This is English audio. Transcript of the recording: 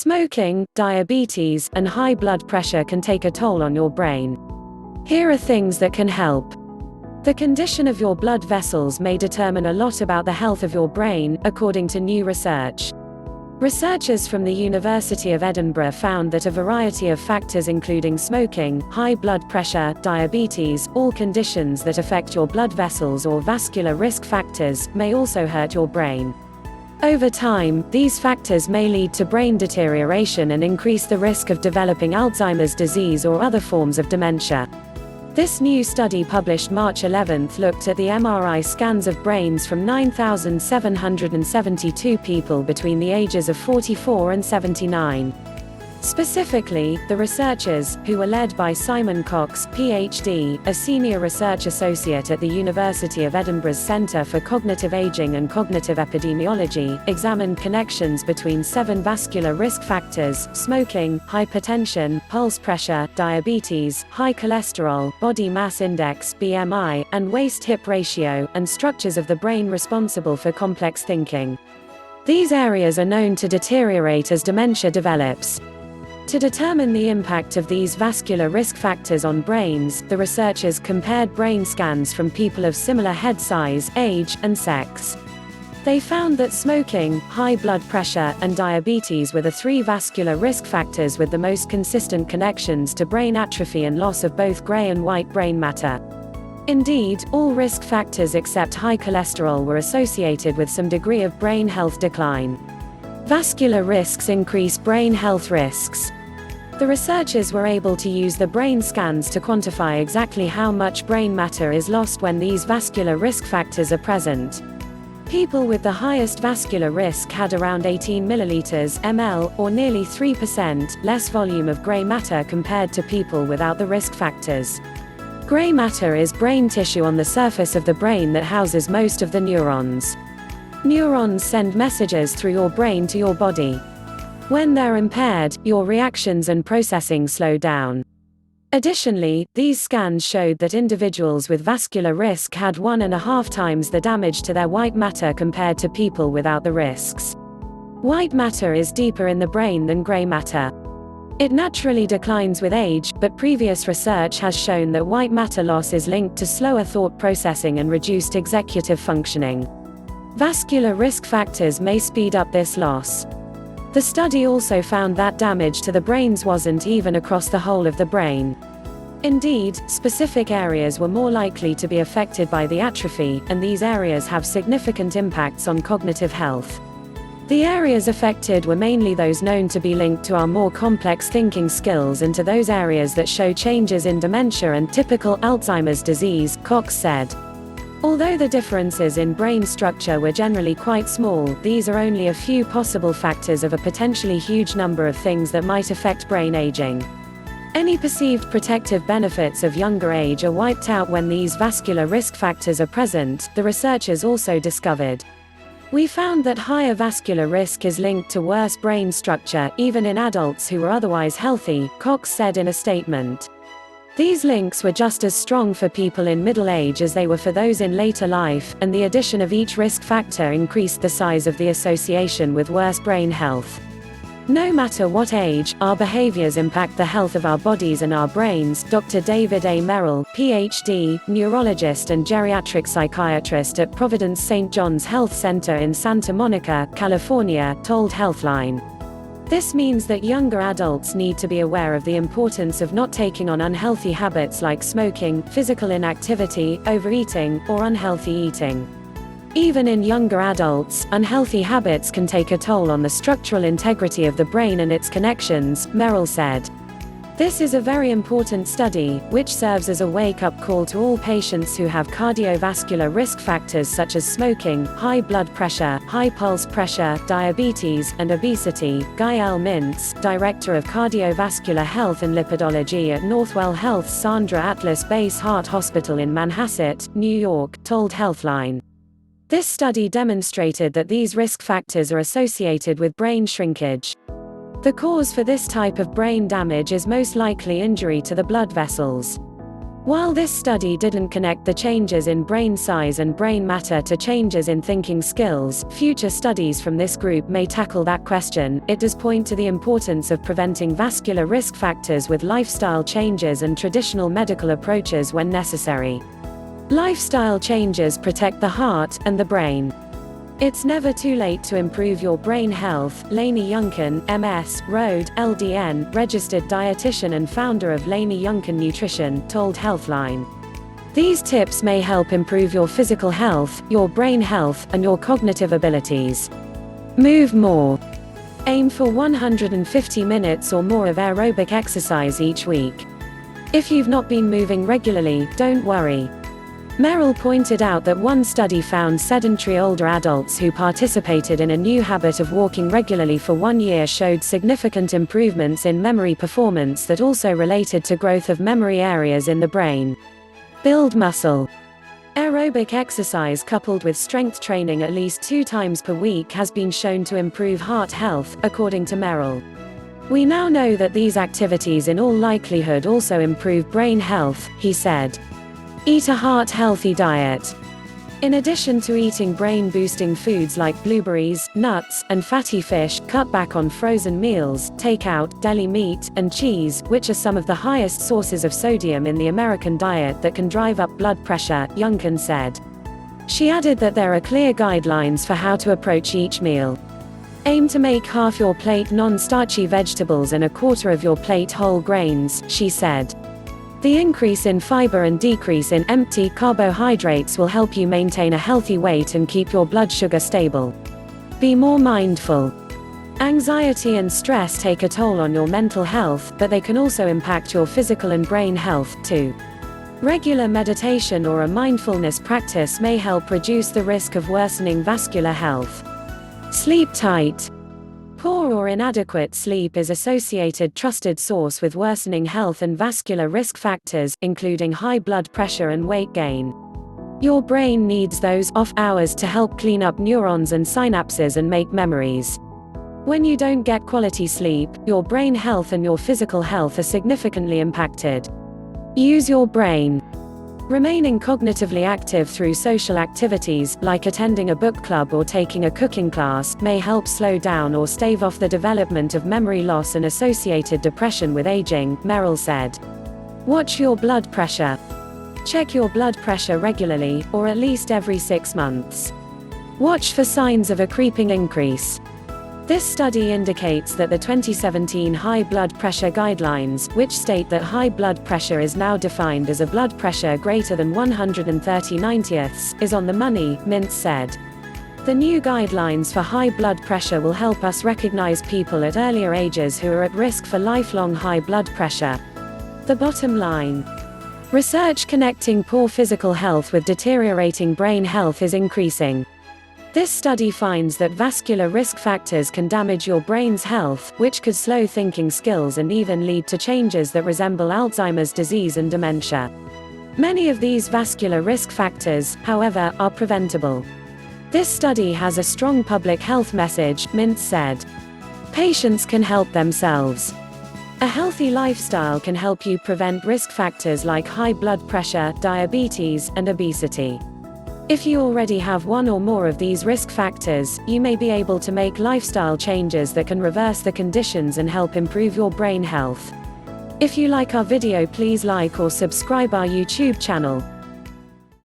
Smoking, diabetes, and high blood pressure can take a toll on your brain. Here are things that can help. The condition of your blood vessels may determine a lot about the health of your brain, according to new research. Researchers from the University of Edinburgh found that a variety of factors including smoking, high blood pressure, diabetes, all conditions that affect your blood vessels or vascular risk factors, may also hurt your brain. Over time, these factors may lead to brain deterioration and increase the risk of developing Alzheimer's disease or other forms of dementia. This new study published March 11 looked at the MRI scans of brains from 9,772 people between the ages of 44 and 79. Specifically, the researchers, who were led by Simon Cox, Ph.D., a senior research associate at the University of Edinburgh's Centre for Cognitive Aging and Cognitive Epidemiology, examined connections between 7 vascular risk factors: smoking, hypertension, pulse pressure, diabetes, high cholesterol, body mass index (BMI), and waist-hip ratio, and structures of the brain responsible for complex thinking. These areas are known to deteriorate as dementia develops. To determine the impact of these vascular risk factors on brains, the researchers compared brain scans from people of similar head size, age, and sex. They found that smoking, high blood pressure, and diabetes were the 3 vascular risk factors with the most consistent connections to brain atrophy and loss of both gray and white brain matter. Indeed, all risk factors except high cholesterol were associated with some degree of brain health decline. Vascular risks increase brain health risks. The researchers were able to use the brain scans to quantify exactly how much brain matter is lost when these vascular risk factors are present. People with the highest vascular risk had around 18 ml, or nearly 3%, less volume of gray matter compared to people without the risk factors. Gray matter is brain tissue on the surface of the brain that houses most of the neurons. Neurons send messages through your brain to your body. When they're impaired, your reactions and processing slow down. Additionally, these scans showed that individuals with vascular risk had 1.5 times the damage to their white matter compared to people without the risks. White matter is deeper in the brain than gray matter. It naturally declines with age, but previous research has shown that white matter loss is linked to slower thought processing and reduced executive functioning. Vascular risk factors may speed up this loss. The study also found that damage to the brains wasn't even across the whole of the brain. Indeed, specific areas were more likely to be affected by the atrophy, and these areas have significant impacts on cognitive health. The areas affected were mainly those known to be linked to our more complex thinking skills and to those areas that show changes in dementia and typical Alzheimer's disease, Cox said. Although the differences in brain structure were generally quite small, these are only a few possible factors of a potentially huge number of things that might affect brain aging. Any perceived protective benefits of younger age are wiped out when these vascular risk factors are present, the researchers also discovered. We found that higher vascular risk is linked to worse brain structure, even in adults who were otherwise healthy, Cox said in a statement. These links were just as strong for people in middle age as they were for those in later life, and the addition of each risk factor increased the size of the association with worse brain health. No matter what age, our behaviors impact the health of our bodies and our brains, Dr. David A. Merrill, Ph.D., neurologist and geriatric psychiatrist at Providence St. John's Health Center in Santa Monica, California, told Healthline. This means that younger adults need to be aware of the importance of not taking on unhealthy habits like smoking, physical inactivity, overeating, or unhealthy eating. Even in younger adults, unhealthy habits can take a toll on the structural integrity of the brain and its connections, Merrill said. This is a very important study, which serves as a wake-up call to all patients who have cardiovascular risk factors such as smoking, high blood pressure, high pulse pressure, diabetes, and obesity. Guy L. Mintz, Director of Cardiovascular Health and Lipidology at Northwell Health's Sandra Atlas Base Heart Hospital in Manhasset, New York, told Healthline. This study demonstrated that these risk factors are associated with brain shrinkage. The cause for this type of brain damage is most likely injury to the blood vessels. While this study didn't connect the changes in brain size and brain matter to changes in thinking skills, future studies from this group may tackle that question. It does point to the importance of preventing vascular risk factors with lifestyle changes and traditional medical approaches when necessary. Lifestyle changes protect the heart and the brain. It's never too late to improve your brain health. Lainey Yuncken, MS, Road, LDN, registered dietitian and founder of Lainey Yuncken Nutrition, told Healthline. These tips may help improve your physical health, your brain health, and your cognitive abilities. Move more. Aim for 150 minutes or more of aerobic exercise each week. If you've not been moving regularly, don't worry. Merrill pointed out that one study found sedentary older adults who participated in a new habit of walking regularly for 1 year showed significant improvements in memory performance that also related to growth of memory areas in the brain. Build muscle. Aerobic exercise coupled with strength training at least 2 times per week has been shown to improve heart health, according to Merrill. We now know that these activities in all likelihood also improve brain health, he said. Eat a heart-healthy diet. In addition to eating brain-boosting foods like blueberries, nuts, and fatty fish, cut back on frozen meals, takeout, deli meat, and cheese, which are some of the highest sources of sodium in the American diet that can drive up blood pressure, Yuncken said. She added that there are clear guidelines for how to approach each meal. Aim to make half your plate non-starchy vegetables and a quarter of your plate whole grains, she said. The increase in fiber and decrease in empty carbohydrates will help you maintain a healthy weight and keep your blood sugar stable. Be more mindful. Anxiety and stress take a toll on your mental health, but they can also impact your physical and brain health, too. Regular meditation or a mindfulness practice may help reduce the risk of worsening vascular health. Sleep tight. Poor or inadequate sleep is associated trusted source with worsening health and vascular risk factors, including high blood pressure and weight gain. Your brain needs those off hours to help clean up neurons and synapses and make memories. When you don't get quality sleep, your brain health and your physical health are significantly impacted. Use your brain. Remaining cognitively active through social activities, like attending a book club or taking a cooking class, may help slow down or stave off the development of memory loss and associated depression with aging, Merrill said. Watch your blood pressure. Check your blood pressure regularly, or at least every 6 months. Watch for signs of a creeping increase. This study indicates that the 2017 high blood pressure guidelines, which state that high blood pressure is now defined as a blood pressure greater than 130/90, is on the money, Mintz said. The new guidelines for high blood pressure will help us recognize people at earlier ages who are at risk for lifelong high blood pressure. The bottom line. Research connecting poor physical health with deteriorating brain health is increasing. This study finds that vascular risk factors can damage your brain's health, which could slow thinking skills and even lead to changes that resemble Alzheimer's disease and dementia. Many of these vascular risk factors, however, are preventable. This study has a strong public health message, Mintz said. Patients can help themselves. A healthy lifestyle can help you prevent risk factors like high blood pressure, diabetes, and obesity. If you already have one or more of these risk factors, you may be able to make lifestyle changes that can reverse the conditions and help improve your brain health. If you like our video, please like or subscribe our YouTube channel.